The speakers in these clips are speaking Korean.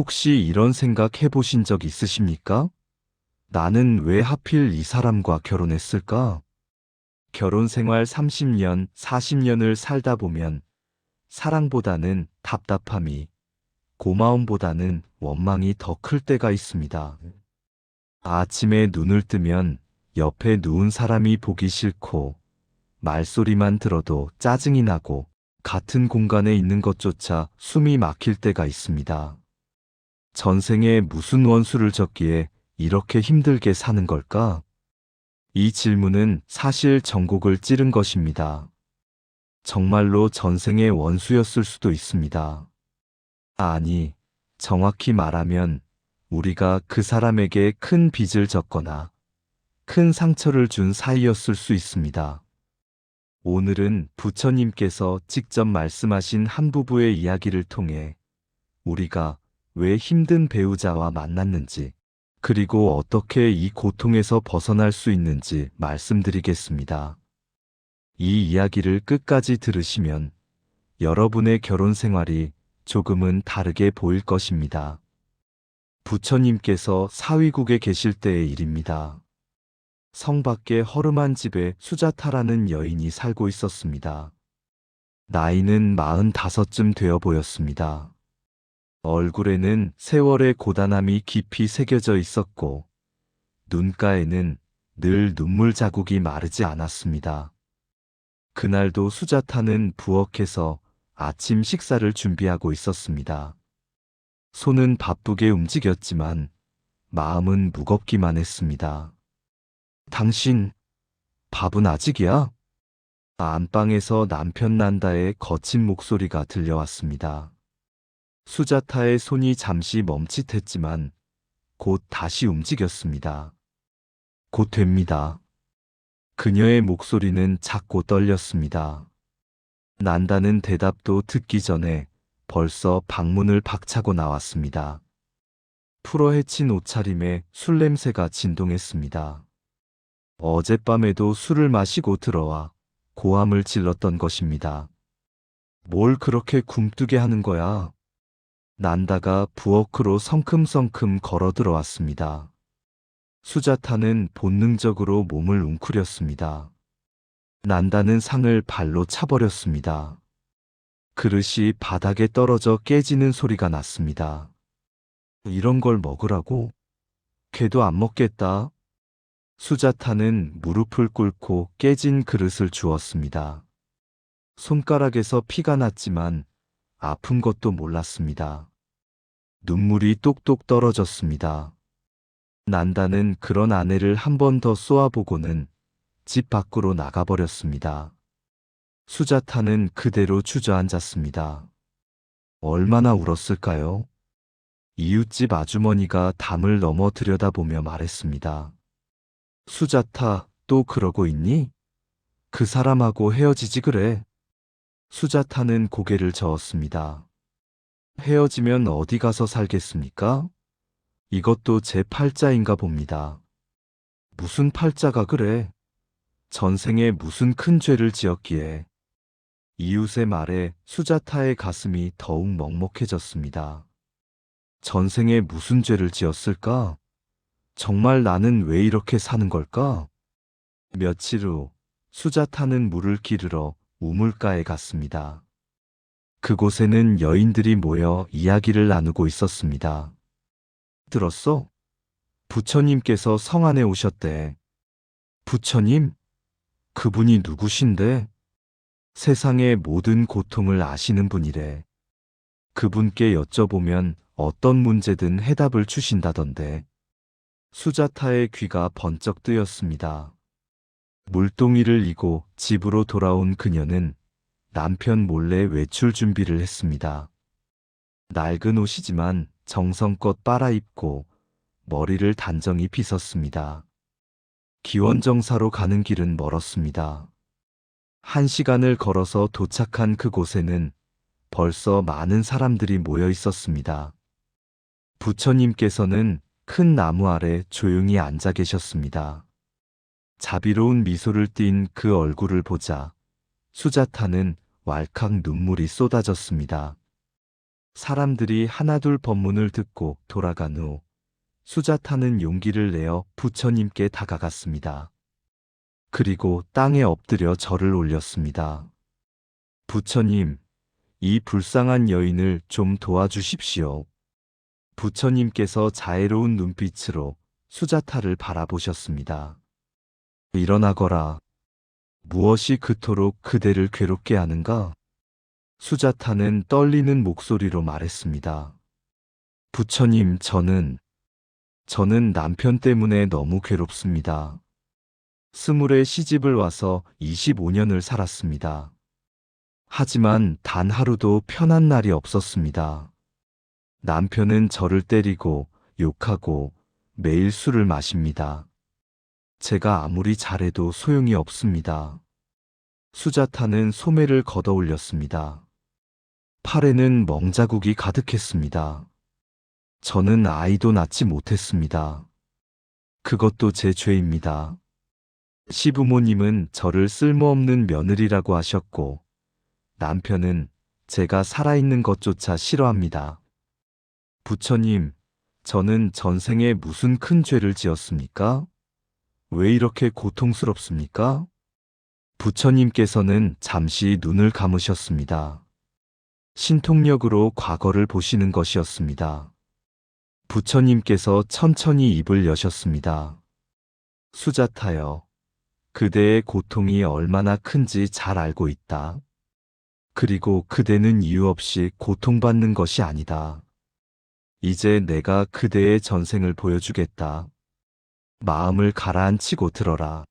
혹시 이런 생각 해보신 적 있으십니까? 나는 왜 하필 이 사람과 결혼했을까? 결혼 생활 30년, 40년을 살다 보면 사랑보다는 답답함이, 고마움보다는 원망이 더 클 때가 있습니다. 아침에 눈을 뜨면 옆에 누운 사람이 보기 싫고, 말소리만 들어도 짜증이 나고, 같은 공간에 있는 것조차 숨이 막힐 때가 있습니다. 전생에 무슨 원수를 졌기에 이렇게 힘들게 사는 걸까? 이 질문은 사실 전곡을 찌른 것입니다. 정말로 전생의 원수였을 수도 있습니다. 아니, 정확히 말하면 우리가 그 사람에게 큰 빚을 졌거나 큰 상처를 준 사이였을 수 있습니다. 오늘은 부처님께서 직접 말씀하신 한 부부의 이야기를 통해 우리가 왜 힘든 배우자와 만났는지, 그리고 어떻게 이 고통에서 벗어날 수 있는지 말씀드리겠습니다. 이 이야기를 끝까지 들으시면 여러분의 결혼 생활이 조금은 다르게 보일 것입니다. 부처님께서 사위국에 계실 때의 일입니다. 성 밖의 허름한 집에 수자타라는 여인이 살고 있었습니다. 나이는 45쯤 되어 보였습니다. 얼굴에는 세월의 고단함이 깊이 새겨져 있었고, 눈가에는 늘 눈물 자국이 마르지 않았습니다. 그날도 수자타는 부엌에서 아침 식사를 준비하고 있었습니다. 손은 바쁘게 움직였지만 마음은 무겁기만 했습니다. 당신, 밥은 아직이야? 안방에서 남편 난다의 거친 목소리가 들려왔습니다. 수자타의 손이 잠시 멈칫했지만 곧 다시 움직였습니다. 곧 됩니다. 그녀의 목소리는 작고 떨렸습니다. 난다는 대답도 듣기 전에 벌써 방문을 박차고 나왔습니다. 풀어헤친 옷차림에 술 냄새가 진동했습니다. 어젯밤에도 술을 마시고 들어와 고함을 질렀던 것입니다. 뭘 그렇게 굼뜨게 하는 거야? 난다가 부엌으로 성큼성큼 걸어 들어왔습니다. 수자타는 본능적으로 몸을 웅크렸습니다. 난다는 상을 발로 차버렸습니다. 그릇이 바닥에 떨어져 깨지는 소리가 났습니다. 이런 걸 먹으라고? 걔도 안 먹겠다. 수자타는 무릎을 꿇고 깨진 그릇을 주었습니다. 손가락에서 피가 났지만 아픈 것도 몰랐습니다. 눈물이 똑똑 떨어졌습니다. 난다는 그런 아내를 한 번 더 쏘아보고는 집 밖으로 나가버렸습니다. 수자타는 그대로 주저앉았습니다. 얼마나 울었을까요? 이웃집 아주머니가 담을 넘어 들여다보며 말했습니다. 수자타, 또 그러고 있니? 그 사람하고 헤어지지 그래. 수자타는 고개를 저었습니다. 헤어지면 어디 가서 살겠습니까? 이것도 제 팔자인가 봅니다. 무슨 팔자가 그래? 전생에 무슨 큰 죄를 지었기에. 이웃의 말에 수자타의 가슴이 더욱 먹먹해졌습니다. 전생에 무슨 죄를 지었을까? 정말 나는 왜 이렇게 사는 걸까? 며칠 후 수자타는 물을 기르러 우물가에 갔습니다. 그곳에는 여인들이 모여 이야기를 나누고 있었습니다. 들었어? 부처님께서 성 안에 오셨대. 부처님? 그분이 누구신데? 세상의 모든 고통을 아시는 분이래. 그분께 여쭤보면 어떤 문제든 해답을 주신다던데. 수자타의 귀가 번쩍 뜨였습니다. 물동이를 이고 집으로 돌아온 그녀는 남편 몰래 외출 준비를 했습니다. 낡은 옷이지만 정성껏 빨아입고 머리를 단정히 빗었습니다. 기원정사로 가는 길은 멀었습니다. 1시간을 걸어서 도착한 그곳에는 벌써 많은 사람들이 모여 있었습니다. 부처님께서는 큰 나무 아래 조용히 앉아 계셨습니다. 자비로운 미소를 띤 그 얼굴을 보자 수자타는 왈칵 눈물이 쏟아졌습니다. 사람들이 하나둘 법문을 듣고 돌아간 후 수자타는 용기를 내어 부처님께 다가갔습니다. 그리고 땅에 엎드려 절을 올렸습니다. 부처님, 이 불쌍한 여인을 좀 도와주십시오. 부처님께서 자애로운 눈빛으로 수자타를 바라보셨습니다. 일어나거라. 무엇이 그토록 그대를 괴롭게 하는가? 수자타는 떨리는 목소리로 말했습니다. 부처님, 저는 남편 때문에 너무 괴롭습니다. 스물에 시집을 와서 25년을 살았습니다. 하지만 단 하루도 편한 날이 없었습니다. 남편은 저를 때리고 욕하고 매일 술을 마십니다. 제가 아무리 잘해도 소용이 없습니다. 수자타는 소매를 걷어 올렸습니다. 팔에는 멍자국이 가득했습니다. 저는 아이도 낳지 못했습니다. 그것도 제 죄입니다. 시부모님은 저를 쓸모없는 며느리라고 하셨고, 남편은 제가 살아있는 것조차 싫어합니다. 부처님, 저는 전생에 무슨 큰 죄를 지었습니까? 왜 이렇게 고통스럽습니까? 부처님께서는 잠시 눈을 감으셨습니다. 신통력으로 과거를 보시는 것이었습니다. 부처님께서 천천히 입을 여셨습니다. 수자타여, 그대의 고통이 얼마나 큰지 잘 알고 있다. 그리고 그대는 이유 없이 고통받는 것이 아니다. 이제 내가 그대의 전생을 보여주겠다. 마음을 가라앉히고 들어라.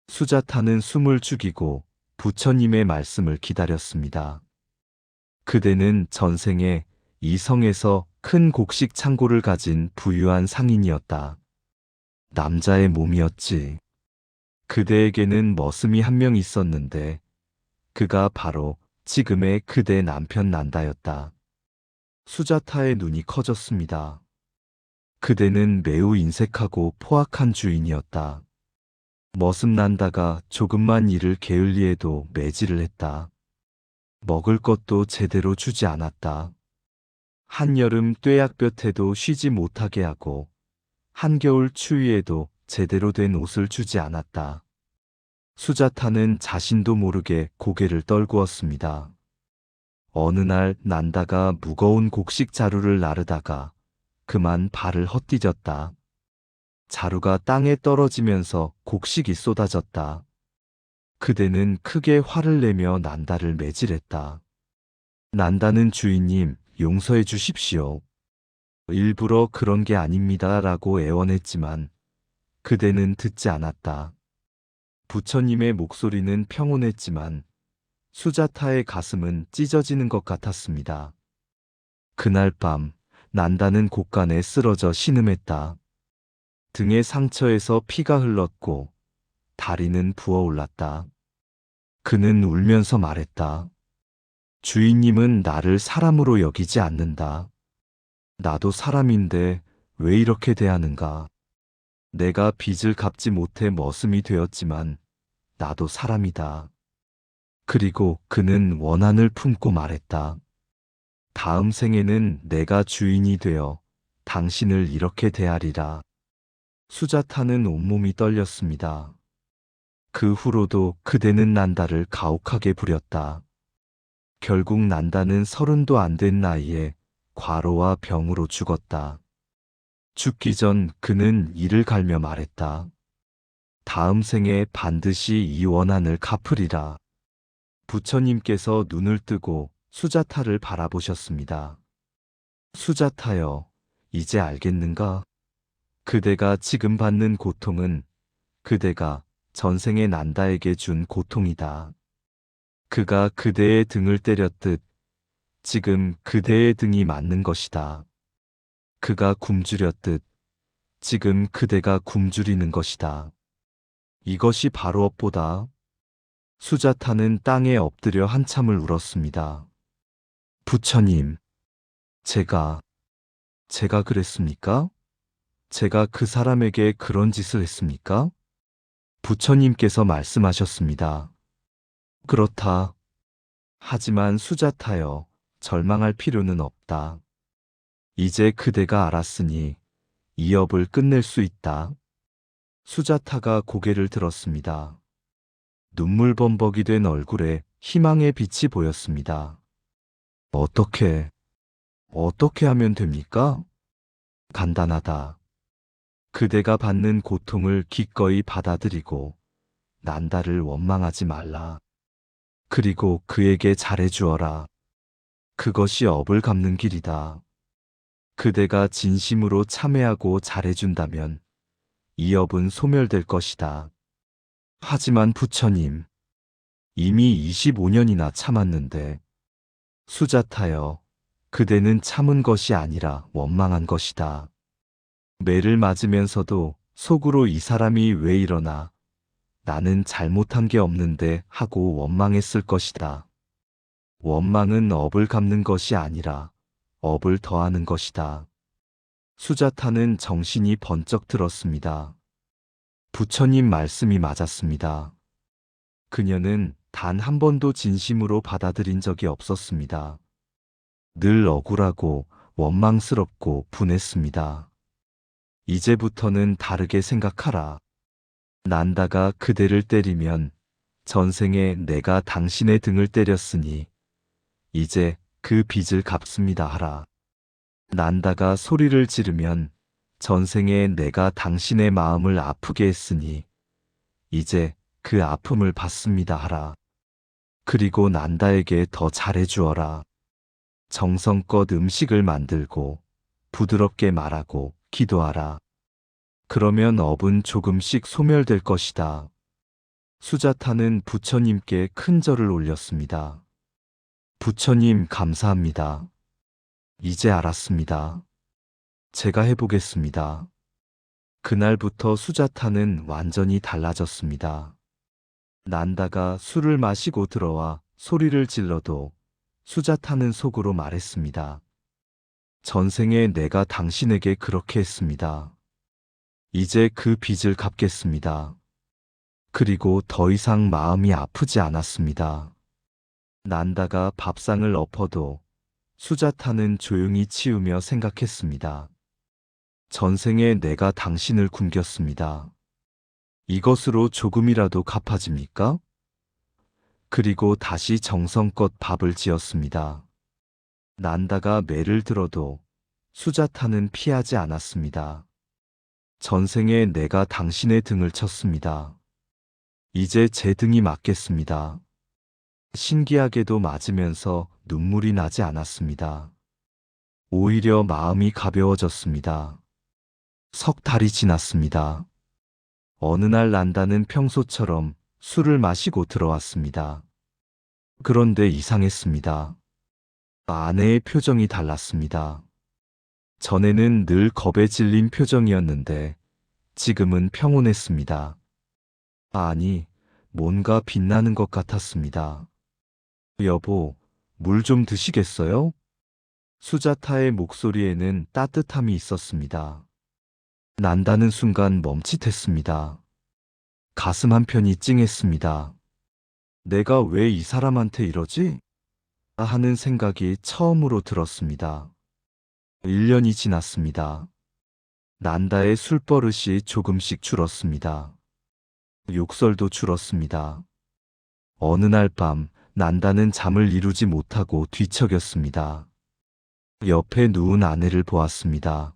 수자타는 숨을 죽이고 부처님의 말씀을 기다렸습니다. 그대는 전생에 이 성에서 큰 곡식 창고를 가진 부유한 상인이었다. 남자의 몸이었지. 그대에게는 머슴이 한 명 있었는데 그가 바로 지금의 그대 남편 난다였다. 수자타의 눈이 커졌습니다. 그대는 매우 인색하고 포악한 주인이었다. 머슴 난다가 조금만 일을 게을리해도 매질을 했다. 먹을 것도 제대로 주지 않았다. 한여름 뙤약볕에도 쉬지 못하게 하고 한겨울 추위에도 제대로 된 옷을 주지 않았다. 수자타는 자신도 모르게 고개를 떨구었습니다. 어느 날 난다가 무거운 곡식 자루를 나르다가 그만 발을 헛디뎠다. 자루가 땅에 떨어지면서 곡식이 쏟아졌다. 그대는 크게 화를 내며 난다를 매질했다. 난다는 주인님, 용서해 주십시오. 일부러 그런 게 아닙니다. 라고 애원했지만 그대는 듣지 않았다. 부처님의 목소리는 평온했지만 수자타의 가슴은 찢어지는 것 같았습니다. 그날 밤 난다는 곳간에 쓰러져 신음했다. 등의 상처에서 피가 흘렀고 다리는 부어올랐다. 그는 울면서 말했다. 주인님은 나를 사람으로 여기지 않는다. 나도 사람인데 왜 이렇게 대하는가? 내가 빚을 갚지 못해 머슴이 되었지만 나도 사람이다. 그리고 그는 원한을 품고 말했다. 다음 생에는 내가 주인이 되어 당신을 이렇게 대하리라. 수자타는 온몸이 떨렸습니다. 그 후로도 그대는 난다를 가혹하게 부렸다. 결국 난다는 30도 안 된 나이에 과로와 병으로 죽었다. 죽기 전 그는 이를 갈며 말했다. 다음 생에 반드시 이 원한을 갚으리라. 부처님께서 눈을 뜨고 수자타를 바라보셨습니다. 수자타여, 이제 알겠는가? 그대가 지금 받는 고통은 그대가 전생에 난다에게 준 고통이다. 그가 그대의 등을 때렸듯 지금 그대의 등이 맞는 것이다. 그가 굶주렸듯 지금 그대가 굶주리는 것이다. 이것이 바로 업보다. 수자타는 땅에 엎드려 한참을 울었습니다. 부처님, 제가 그랬습니까? 제가 그 사람에게 그런 짓을 했습니까? 부처님께서 말씀하셨습니다. 그렇다. 하지만 수자타여, 절망할 필요는 없다. 이제 그대가 알았으니 이 업을 끝낼 수 있다. 수자타가 고개를 들었습니다. 눈물범벅이 된 얼굴에 희망의 빛이 보였습니다. 어떻게 하면 됩니까? 간단하다. 그대가 받는 고통을 기꺼이 받아들이고 난다를 원망하지 말라. 그리고 그에게 잘해주어라. 그것이 업을 갚는 길이다. 그대가 진심으로 참회하고 잘해준다면 이 업은 소멸될 것이다. 하지만 부처님, 이미 25년이나 참았는데, 수자타여, 그대는 참은 것이 아니라 원망한 것이다. 매를 맞으면서도 속으로 이 사람이 왜 이러나, 나는 잘못한 게 없는데 하고 원망했을 것이다. 원망은 업을 갚는 것이 아니라 업을 더하는 것이다. 수자타는 정신이 번쩍 들었습니다. 부처님 말씀이 맞았습니다. 그녀는 단 한 번도 진심으로 받아들인 적이 없었습니다. 늘 억울하고 원망스럽고 분했습니다. 이제부터는 다르게 생각하라. 난다가 그대를 때리면 전생에 내가 당신의 등을 때렸으니 이제 그 빚을 갚습니다 하라. 난다가 소리를 지르면 전생에 내가 당신의 마음을 아프게 했으니 이제 그 아픔을 받습니다 하라. 그리고 난다에게 더 잘해주어라. 정성껏 음식을 만들고 부드럽게 말하고 기도하라. 그러면 업은 조금씩 소멸될 것이다. 수자타는 부처님께 큰 절을 올렸습니다. 부처님 감사합니다. 이제 알았습니다. 제가 해보겠습니다. 그날부터 수자타는 완전히 달라졌습니다. 난다가 술을 마시고 들어와 소리를 질러도 수자타는 속으로 말했습니다. 전생에 내가 당신에게 그렇게 했습니다. 이제 그 빚을 갚겠습니다. 그리고 더 이상 마음이 아프지 않았습니다. 난다가 밥상을 엎어도 수자타는 조용히 치우며 생각했습니다. 전생에 내가 당신을 굶겼습니다. 이것으로 조금이라도 갚아집니까? 그리고 다시 정성껏 밥을 지었습니다. 난다가 매를 들어도 수자타는 피하지 않았습니다. 전생에 내가 당신의 등을 쳤습니다. 이제 제 등이 맞겠습니다. 신기하게도 맞으면서 눈물이 나지 않았습니다. 오히려 마음이 가벼워졌습니다. 석 달이 지났습니다. 어느 날 난다는 평소처럼 술을 마시고 들어왔습니다. 그런데 이상했습니다. 아내의 표정이 달랐습니다. 전에는 늘 겁에 질린 표정이었는데 지금은 평온했습니다. 아니, 뭔가 빛나는 것 같았습니다. 여보, 물 좀 드시겠어요? 수자타의 목소리에는 따뜻함이 있었습니다. 난다는 순간 멈칫했습니다. 가슴 한편이 찡했습니다. 내가 왜 이 사람한테 이러지? 하는 생각이 처음으로 들었습니다. 1년이 지났습니다. 난다의 술버릇이 조금씩 줄었습니다. 욕설도 줄었습니다. 어느 날 밤 난다는 잠을 이루지 못하고 뒤척였습니다. 옆에 누운 아내를 보았습니다.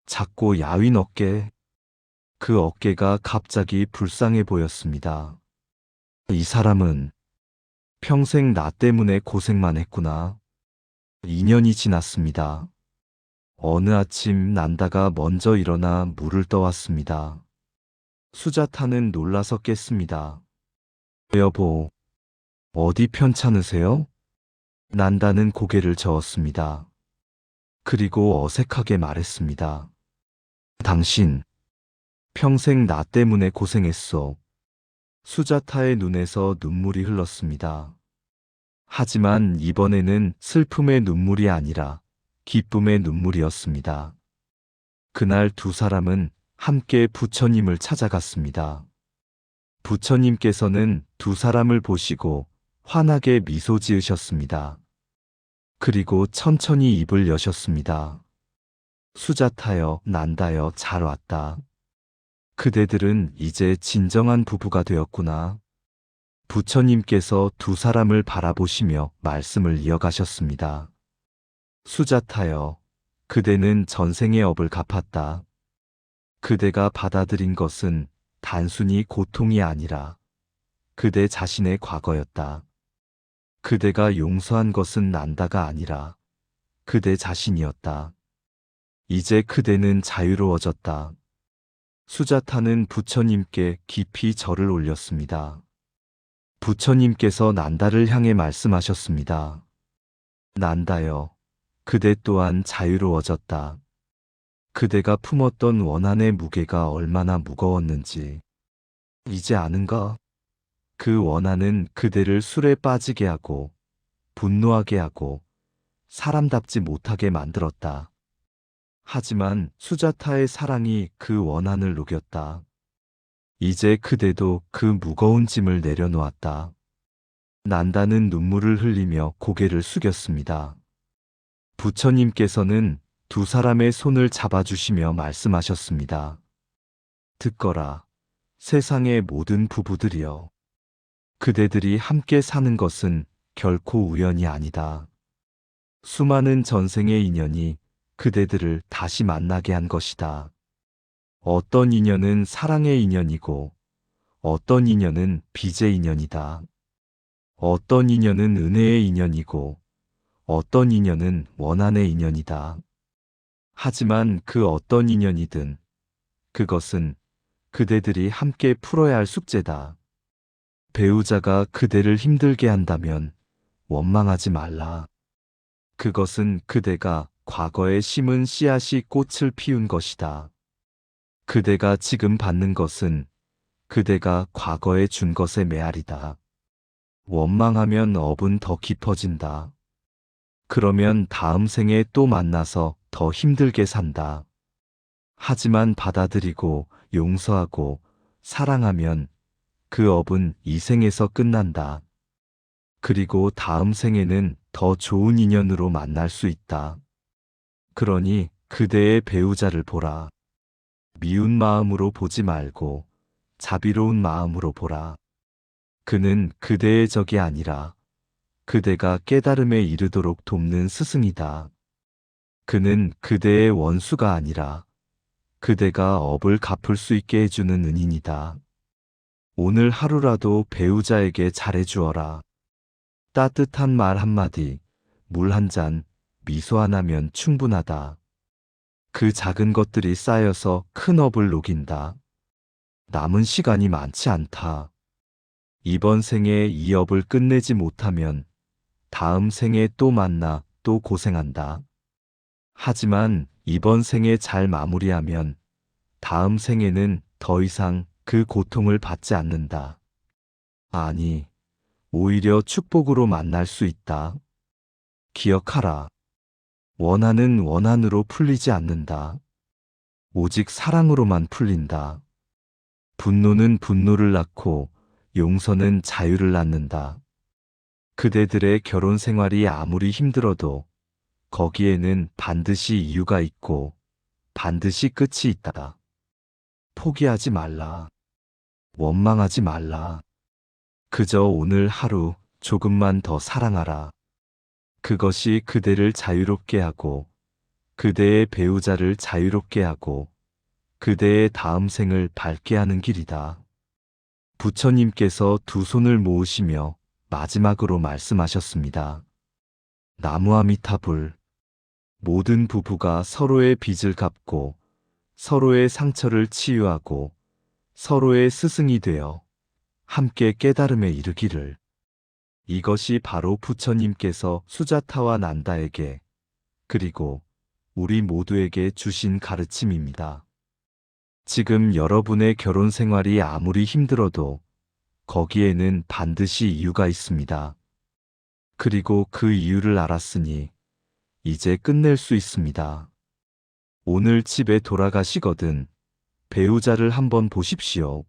작고 야윈 어깨, 그 어깨가 갑자기 불쌍해 보였습니다. 이 사람은 평생 나 때문에 고생만 했구나. 2년이 지났습니다. 어느 아침 난다가 먼저 일어나 물을 떠왔습니다. 수자타는 놀라서 깼습니다. 여보, 어디 편찮으세요? 난다는 고개를 저었습니다. 그리고 어색하게 말했습니다. 당신, 평생 나 때문에 고생했어. 수자타의 눈에서 눈물이 흘렀습니다. 하지만 이번에는 슬픔의 눈물이 아니라 기쁨의 눈물이었습니다. 그날 두 사람은 함께 부처님을 찾아갔습니다. 부처님께서는 두 사람을 보시고 환하게 미소 지으셨습니다. 그리고 천천히 입을 여셨습니다. 수자타여, 난다여, 잘 왔다. 그대들은 이제 진정한 부부가 되었구나. 부처님께서 두 사람을 바라보시며 말씀을 이어가셨습니다. 수자타여, 그대는 전생의 업을 갚았다. 그대가 받아들인 것은 단순히 고통이 아니라 그대 자신의 과거였다. 그대가 용서한 것은 난다가 아니라 그대 자신이었다. 이제 그대는 자유로워졌다. 수자타는 부처님께 깊이 절을 올렸습니다. 부처님께서 난다를 향해 말씀하셨습니다. 난다여, 그대 또한 자유로워졌다. 그대가 품었던 원한의 무게가 얼마나 무거웠는지 이제 아는가? 그 원한은 그대를 술에 빠지게 하고 분노하게 하고 사람답지 못하게 만들었다. 하지만 수자타의 사랑이 그 원한을 녹였다. 이제 그대도 그 무거운 짐을 내려놓았다. 난다는 눈물을 흘리며 고개를 숙였습니다. 부처님께서는 두 사람의 손을 잡아주시며 말씀하셨습니다. 듣거라, 세상의 모든 부부들이여. 그대들이 함께 사는 것은 결코 우연이 아니다. 수많은 전생의 인연이 그대들을 다시 만나게 한 것이다. 어떤 인연은 사랑의 인연이고, 어떤 인연은 빚의 인연이다. 어떤 인연은 은혜의 인연이고, 어떤 인연은 원한의 인연이다. 하지만 그 어떤 인연이든 그것은 그대들이 함께 풀어야 할 숙제다. 배우자가 그대를 힘들게 한다면 원망하지 말라. 그것은 그대가 과거에 심은 씨앗이 꽃을 피운 것이다. 그대가 지금 받는 것은 그대가 과거에 준 것의 메아리다. 원망하면 업은 더 깊어진다. 그러면 다음 생에 또 만나서 더 힘들게 산다. 하지만 받아들이고 용서하고 사랑하면 그 업은 이 생에서 끝난다. 그리고 다음 생에는 더 좋은 인연으로 만날 수 있다. 그러니 그대의 배우자를 보라. 미운 마음으로 보지 말고 자비로운 마음으로 보라. 그는 그대의 적이 아니라 그대가 깨달음에 이르도록 돕는 스승이다. 그는 그대의 원수가 아니라 그대가 업을 갚을 수 있게 해주는 은인이다. 오늘 하루라도 배우자에게 잘해주어라. 따뜻한 말 한마디, 물 한 잔, 미소 하나면 충분하다. 그 작은 것들이 쌓여서 큰 업을 녹인다. 남은 시간이 많지 않다. 이번 생에 이 업을 끝내지 못하면 다음 생에 또 만나 또 고생한다. 하지만 이번 생에 잘 마무리하면 다음 생에는 더 이상 그 고통을 받지 않는다. 아니, 오히려 축복으로 만날 수 있다. 기억하라. 원한은 원한으로 풀리지 않는다. 오직 사랑으로만 풀린다. 분노는 분노를 낳고 용서는 자유를 낳는다. 그대들의 결혼 생활이 아무리 힘들어도 거기에는 반드시 이유가 있고 반드시 끝이 있다. 포기하지 말라. 원망하지 말라. 그저 오늘 하루 조금만 더 사랑하라. 그것이 그대를 자유롭게 하고 그대의 배우자를 자유롭게 하고 그대의 다음 생을 밝게 하는 길이다. 부처님께서 두 손을 모으시며 마지막으로 말씀하셨습니다. 나무아미타불. 모든 부부가 서로의 빚을 갚고 서로의 상처를 치유하고 서로의 스승이 되어 함께 깨달음에 이르기를. 이것이 바로 부처님께서 수자타와 난다에게 그리고 우리 모두에게 주신 가르침입니다. 지금 여러분의 결혼 생활이 아무리 힘들어도 거기에는 반드시 이유가 있습니다. 그리고 그 이유를 알았으니 이제 끝낼 수 있습니다. 오늘 집에 돌아가시거든 배우자를 한번 보십시오.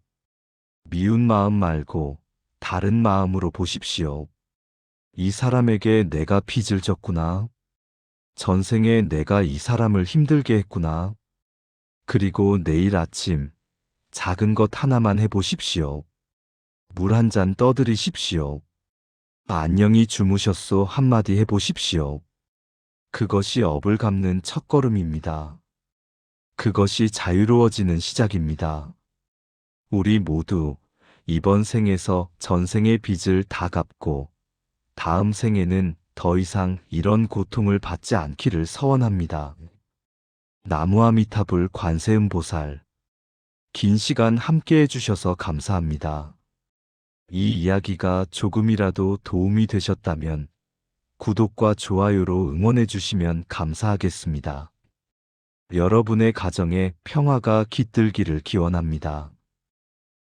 미운 마음 말고 다른 마음으로 보십시오. 이 사람에게 내가 빚을 졌구나. 전생에 내가 이 사람을 힘들게 했구나. 그리고 내일 아침 작은 것 하나만 해보십시오. 물 한 잔 떠드리십시오. 안녕히 주무셨소 한마디 해보십시오. 그것이 업을 갚는 첫걸음입니다. 그것이 자유로워지는 시작입니다. 우리 모두 이번 생에서 전생의 빚을 다 갚고 다음 생에는 더 이상 이런 고통을 받지 않기를 서원합니다. 나무아미타불 관세음보살. 긴 시간 함께 해주셔서 감사합니다. 이 이야기가 조금이라도 도움이 되셨다면 구독과 좋아요로 응원해 주시면 감사하겠습니다. 여러분의 가정에 평화가 깃들기를 기원합니다.